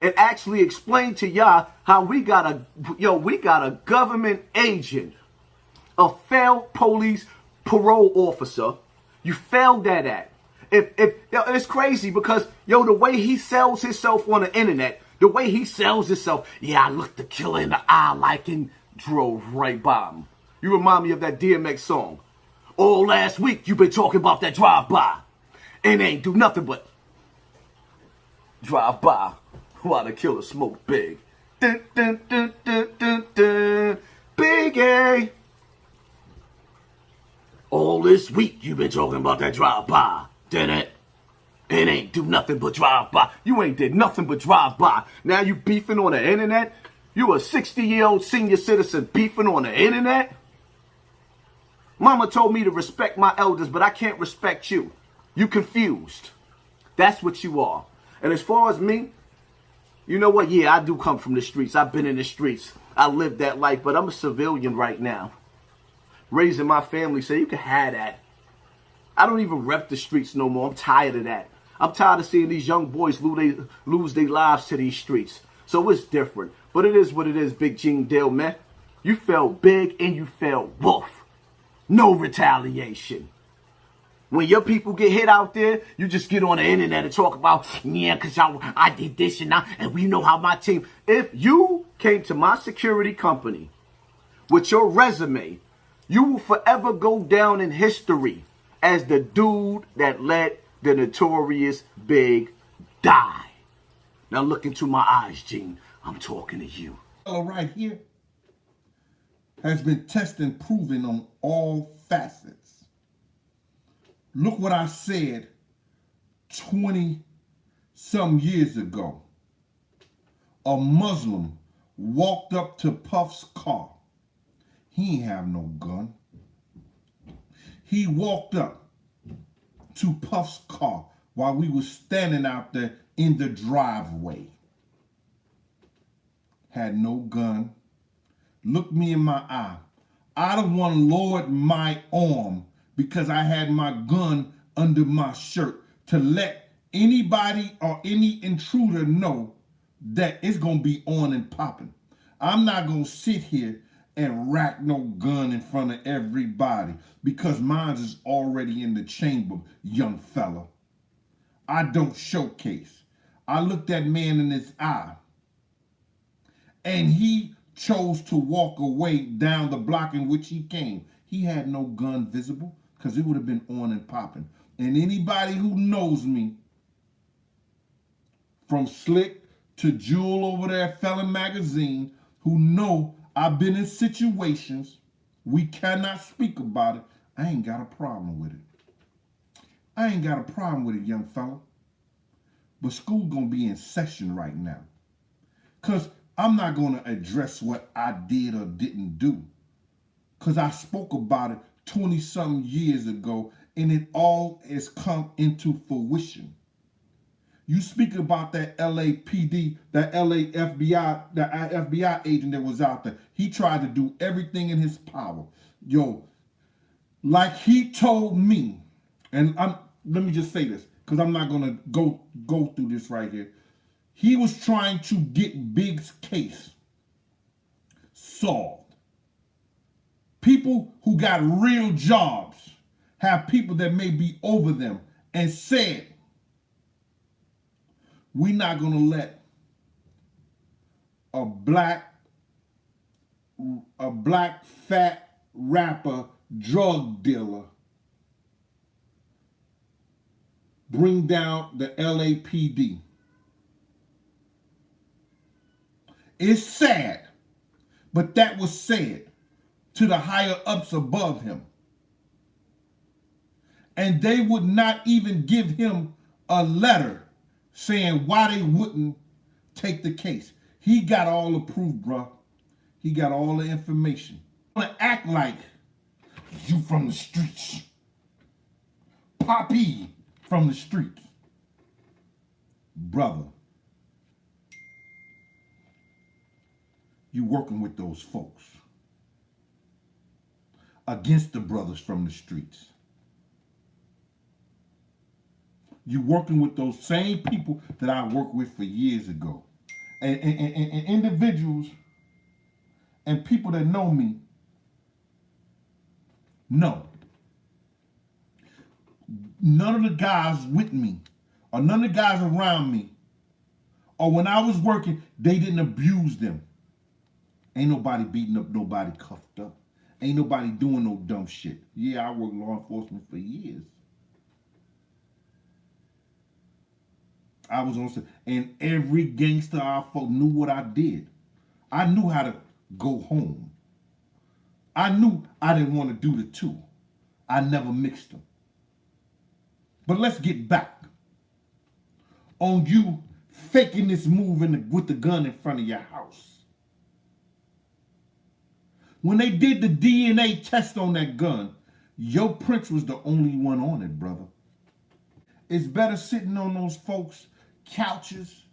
and actually explain to y'all how we got a government agent, a failed police parole officer. You failed at. It's crazy because the way he sells himself on the internet, the way he sells himself, I looked the killer in the eye like and drove right by him. You remind me of that DMX song. All last week you been talking about that drive-by and ain't do nothing but drive by while the killer smoked big. Dun, dun, dun, dun, dun, dun. Big A. All this week you been talking about that drive-by, didn't it? It ain't do nothing but drive by. You ain't did nothing but drive by. Now you beefing on the internet? You a 60-year-old senior citizen beefing on the internet? Mama told me to respect my elders, but I can't respect you. You confused. That's what you are. And as far as me, you know what? Yeah, I do come from the streets. I've been in the streets. I lived that life, but I'm a civilian right now. Raising my family, so you can have that. I don't even rep the streets no more. I'm tired of that. I'm tired of seeing these young boys lose their lives to these streets. So it's different. But it is what it is, Big Gene Dale, man. You felt big and you felt wolf. No retaliation. When your people get hit out there, you just get on the internet and talk about, because I did this and we know how my team. If you came to my security company with your resume, you will forever go down in history as the dude that let the Notorious Big die. Now look into my eyes, Gene. I'm talking to you. Right here has been tested and proven on all facets. Look what I said 20-some years ago. A Muslim walked up to Puff's car. He ain't have no gun. He walked up to Puff's car while we were standing out there in the driveway. Had no gun. Looked me in my eye. I'd have want to lowered my arm because I had my gun under my shirt to let anybody or any intruder know that it's going to be on and popping. I'm not going to sit here and rack no gun in front of everybody because mine is already in the chamber, young fella. I don't showcase. I looked that man in his eye and he chose to walk away down the block in which he came. He had no gun visible because it would have been on and popping. And anybody who knows me, from Slick to Jewel over there at Felon Magazine, who know I've been in situations we cannot speak about it, I ain't got a problem with it. I ain't got a problem with it, young fella. But school gonna be in session right now. Because I'm not gonna address what I did or didn't do. Because I spoke about it 20-something years ago and it all has come into fruition. You speak about that LAPD, that LA FBI, that FBI agent that was out there. He tried to do everything in his power. Yo, like he told me, and let me just say this, because I'm not gonna go through this right here. He was trying to get Big's case solved. People who got real jobs have people that may be over them and said, we're not going to let a black fat rapper drug dealer bring down the LAPD. It's sad, but that was said to the higher ups above him. And they would not even give him a letter saying why they wouldn't take the case. He got all the proof, bro. He got all the information. You want to act like you from the streets. Poppy from the streets. Brother, you working with those folks against the brothers from the streets. You working with those same people that I worked with for years ago. And individuals and people that know me know none of the guys with me or none of the guys around me or when I was working, they didn't abuse them. Ain't nobody beating up nobody cuffed up. Ain't nobody doing no dumb shit. Yeah, I worked law enforcement for years. I was on, and every gangster I fought knew what I did. I knew how to go home. I knew I didn't want to do the two. I never mixed them. But let's get back on you faking this move with the gun in front of your house. When they did the DNA test on that gun, your prints was the only one on it, brother. It's better sitting on those folks' couches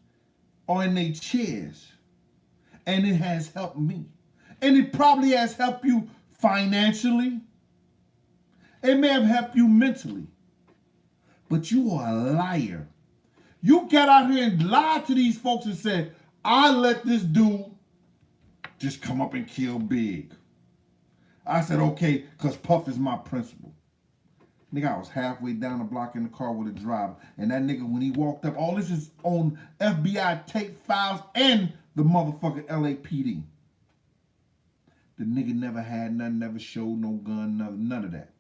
or in their chairs. And it has helped me. And it probably has helped you financially. It may have helped you mentally. But you are a liar. You got out here and lied to these folks and said, I let this dude just come up and kill Big. I said, okay, because Puff is my principal. Nigga, I was halfway down the block in the car with a driver. And that nigga, when he walked up, all this is on FBI tape files and the motherfucking LAPD. The nigga never had nothing, never showed no gun, none of that.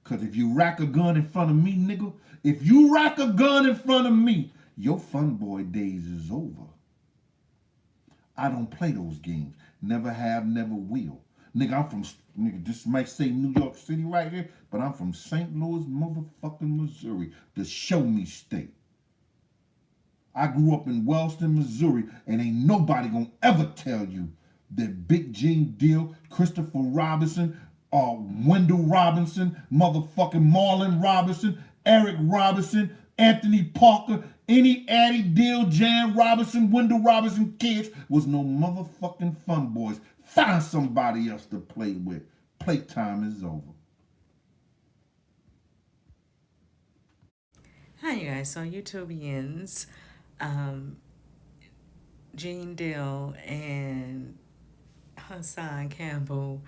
Because if you rack a gun in front of me, nigga, if you rack a gun in front of me, your fun boy days is over. I don't play those games. Never have, never will. Nigga, I'm from, nigga, this might say New York City right here, but I'm from St. Louis, motherfucking Missouri, the show me state. I grew up in Wellston, Missouri, and ain't nobody gonna ever tell you that Big Gene Deal, Christopher Robinson, Wendell Robinson, motherfucking Marlon Robinson, Eric Robinson, Anthony Parker, any Addie Deal, Jan Robinson, Wendell Robinson kids was no motherfucking fun boys. Find somebody else to play with. Playtime is over. Hi, you guys. So, Youtubians, um, Gene Dill and Hassan Campbell.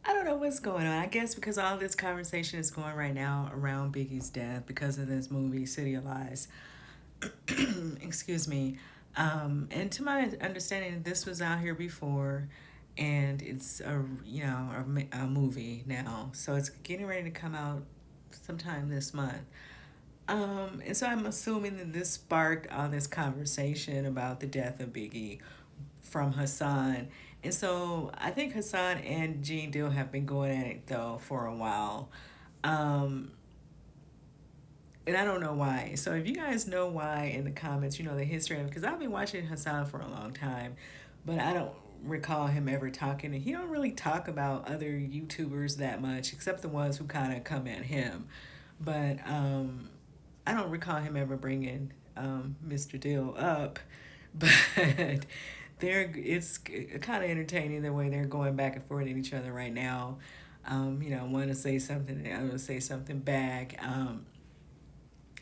I don't know what's going on. I guess because all this conversation is going right now around Biggie's death because of this movie, City of Lies. Excuse me. And to my understanding, this was out here before, and it's a movie now, so it's getting ready to come out sometime this month. And so I'm assuming that this sparked all this conversation about the death of Biggie from Hassan. And so I think Hassan and Gene Deal have been going at it though for a while. Um, and I don't know why. So if you guys know why in the comments, you know the history of it, because I've been watching Hassan for a long time, but I don't recall him ever talking. He don't really talk about other YouTubers that much, except the ones who kind of come at him. But I don't recall him ever bringing Mr. Dill up, but it's kind of entertaining the way they're going back and forth at each other right now. One to say something, the other to say something back.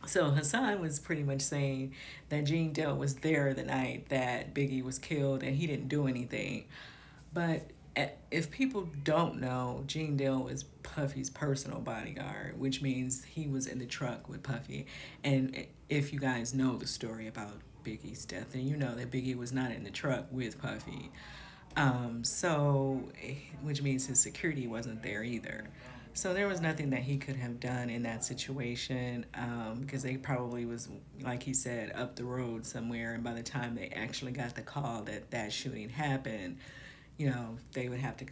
So Hassan was pretty much saying that Gene Dill was there the night that Biggie was killed and he didn't do anything. But if people don't know, Gene Dill was Puffy's personal bodyguard, which means he was in the truck with Puffy. And if you guys know the story about Biggie's death, then you know that Biggie was not in the truck with Puffy. Which means his security wasn't there either. So there was nothing that he could have done in that situation because they probably was, like he said, up the road somewhere. And by the time they actually got the call that that shooting happened, they would have to,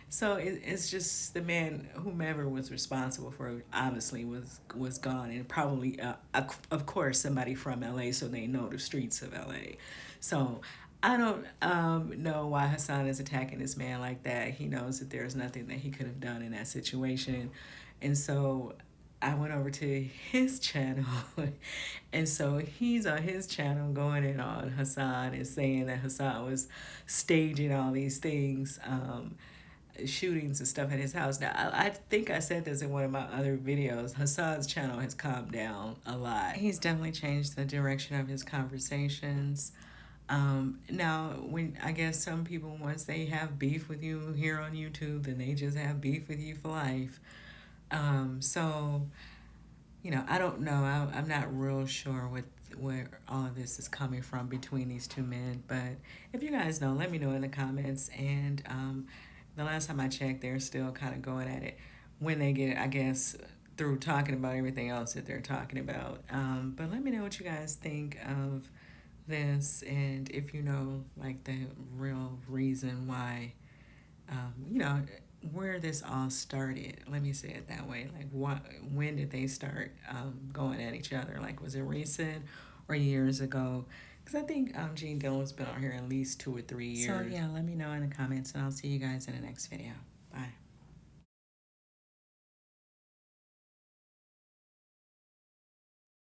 So it's just the man, whomever was responsible for it, obviously was gone, and probably, of course, somebody from LA, so they know the streets of LA. So I don't know why Hassan is attacking this man like that. He knows that there's nothing that he could have done in that situation, and so I went over to his channel, and so he's on his channel going in on Hassan and saying that Hassan was staging all these things. shootings and stuff at his house. Now, I think I said this in one of my other videos. Hassan's channel has calmed down a lot. He's definitely changed the direction of his conversations. Now, when I guess some people, once they have beef with you here on YouTube, then they just have beef with you for life. So, I don't know. I'm not real sure where all of this is coming from between these two men. But if you guys know, let me know in the comments. And the last time I checked, they're still kind of going at it when they get, I guess, through talking about everything else that they're talking about. But let me know what you guys think of this, and if you know, like, the real reason why, you know, where this all started. Let me say it that way. Like, when did they start going at each other? Like, was it recent or years ago? Because I think Gene Dillon's been on here at least 2 or 3 years. So, yeah, let me know in the comments, and I'll see you guys in the next video. Bye.